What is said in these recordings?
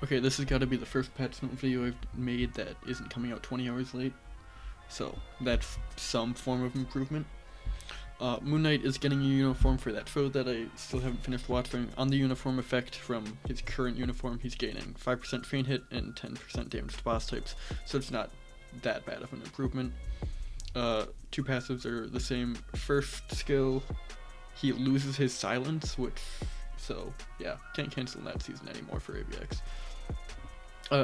Okay, this has got to be the first patch note video I've made that isn't coming out 20 hours late. So, that's some form of improvement. Moon Knight is getting a uniform for that show that I still haven't finished watching. On the uniform effect from his current uniform, he's gaining 5% faint hit and 10% damage to boss types, so it's not that bad of an improvement. Two passives are the same. First skill, he loses his silence, so yeah, can't cancel that season anymore for ABX.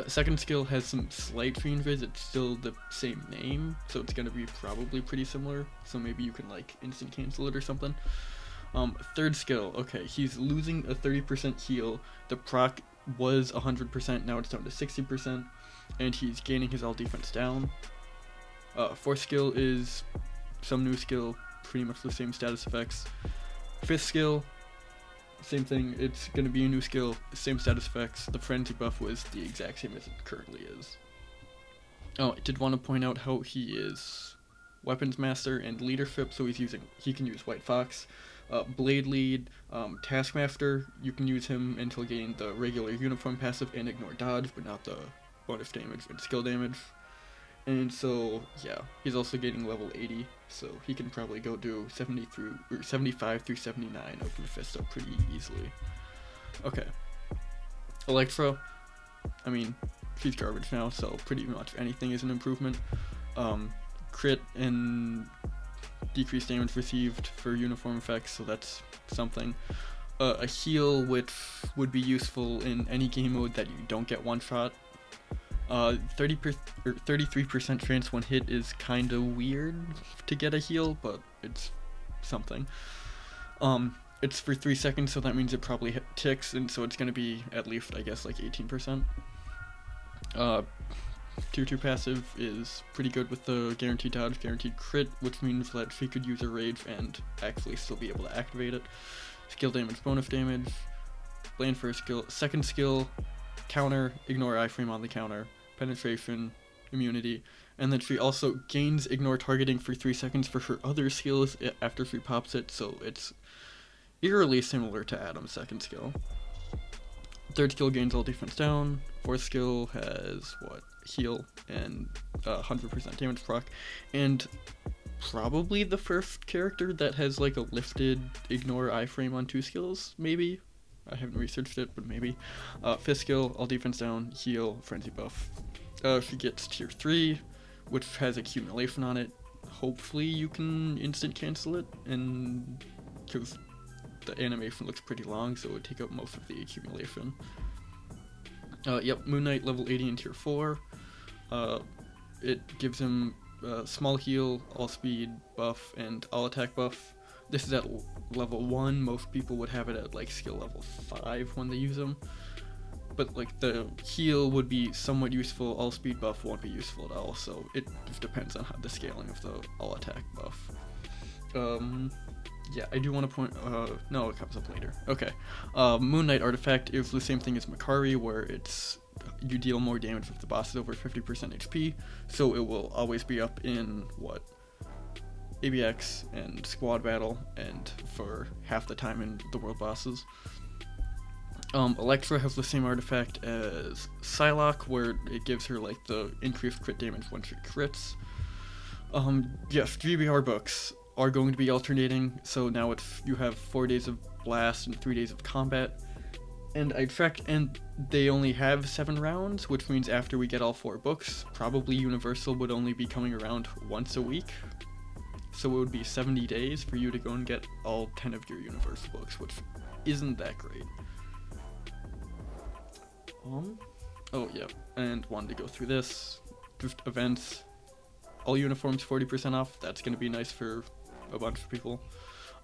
Second skill has some slight changes. It's still the same name, so it's gonna be probably pretty similar. So maybe you can like instant cancel it or something. Third skill, okay, he's losing a 30% heal. The proc was 100%, now it's down to 60%, and he's gaining his all defense down. Fourth skill is some new skill, pretty much the same status effects. Fifth skill, same thing, it's going to be a new skill, same status effects. The frenzy buff was the exact same as it currently is. Oh, I did want to point out how he is weapons master and leadership, so he can use White Fox. Blade lead, taskmaster, you can use him until gain the regular uniform passive and ignore dodge, but not the bonus damage and skill damage. And so, yeah, he's also getting level 80, so he can probably go do 75 through 79 of Mephisto pretty easily. Okay. Electro, I mean, she's garbage now, so pretty much anything is an improvement. Crit and decreased damage received for uniform effects, so that's something. A heal, which would be useful in any game mode that you don't get one shot. 33% chance one hit is kinda weird to get a heal, but it's something. It's for 3 seconds, so that means it probably ticks, and so it's gonna be at least, I guess, like 18%. Tier 2 passive is pretty good with the guaranteed dodge, guaranteed crit, which means that she could use a rage and actually still be able to activate it. Skill damage, bonus damage, land first skill, second skill, counter, ignore iframe on the counter, penetration, immunity, and then she also gains ignore targeting for 3 seconds for her other skills after she pops it, so it's eerily similar to Adam's second skill. Third skill gains all defense down, fourth skill has, heal and 100% damage proc, and probably the first character that has like a lifted ignore iframe on 2 skills, maybe? I haven't researched it, but maybe. Fifth skill, all defense down, heal, frenzy buff. She gets tier 3, which has accumulation on it. Hopefully you can instant cancel it, and because the animation looks pretty long, so it would take up most of the accumulation. Yep, Moon Knight level 80 in tier 4. It gives him small heal, all speed buff, and all attack buff. This is at level 1, most people would have it at like skill level 5 when they use them. But like the heal would be somewhat useful, all speed buff won't be useful at all, so it just depends on the scaling of the all attack buff. Yeah, I do want to point, no, it comes up later. Okay, Moon Knight artifact is the same thing as Makari, where you deal more damage if the boss is over 50% HP, so it will always be up in, ABX and squad battle, and for half the time in the world bosses. Electra has the same artifact as Psylocke, where it gives her like the increased crit damage when she crits. Yes, GBR books are going to be alternating, so now you have 4 days of blast and 3 days of combat. And I checked, and they only have 7 rounds, which means after we get all 4 books, probably Universal would only be coming around once a week. So it would be 70 days for you to go and get all 10 of your Universal books, which isn't that great. Oh yeah, and wanted to go through this. Just events. All uniforms 40% off, that's going to be nice for a bunch of people.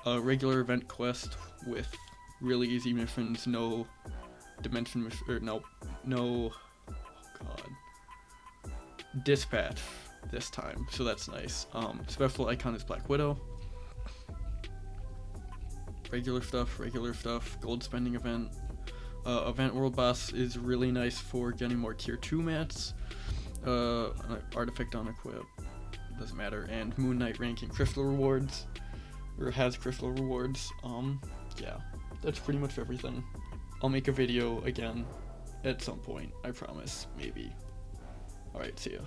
Regular event quest with really easy missions, no dimension no dispatch this time, so that's nice. Special icon is Black Widow. Regular stuff, gold spending event. Event world boss is really nice for getting more tier 2 mats. Artifact on equip, doesn't matter, and Moon Knight ranking crystal rewards, or has crystal rewards. Yeah, that's pretty much everything. I'll make a video again at some point. I promise. Maybe. Alright, see ya.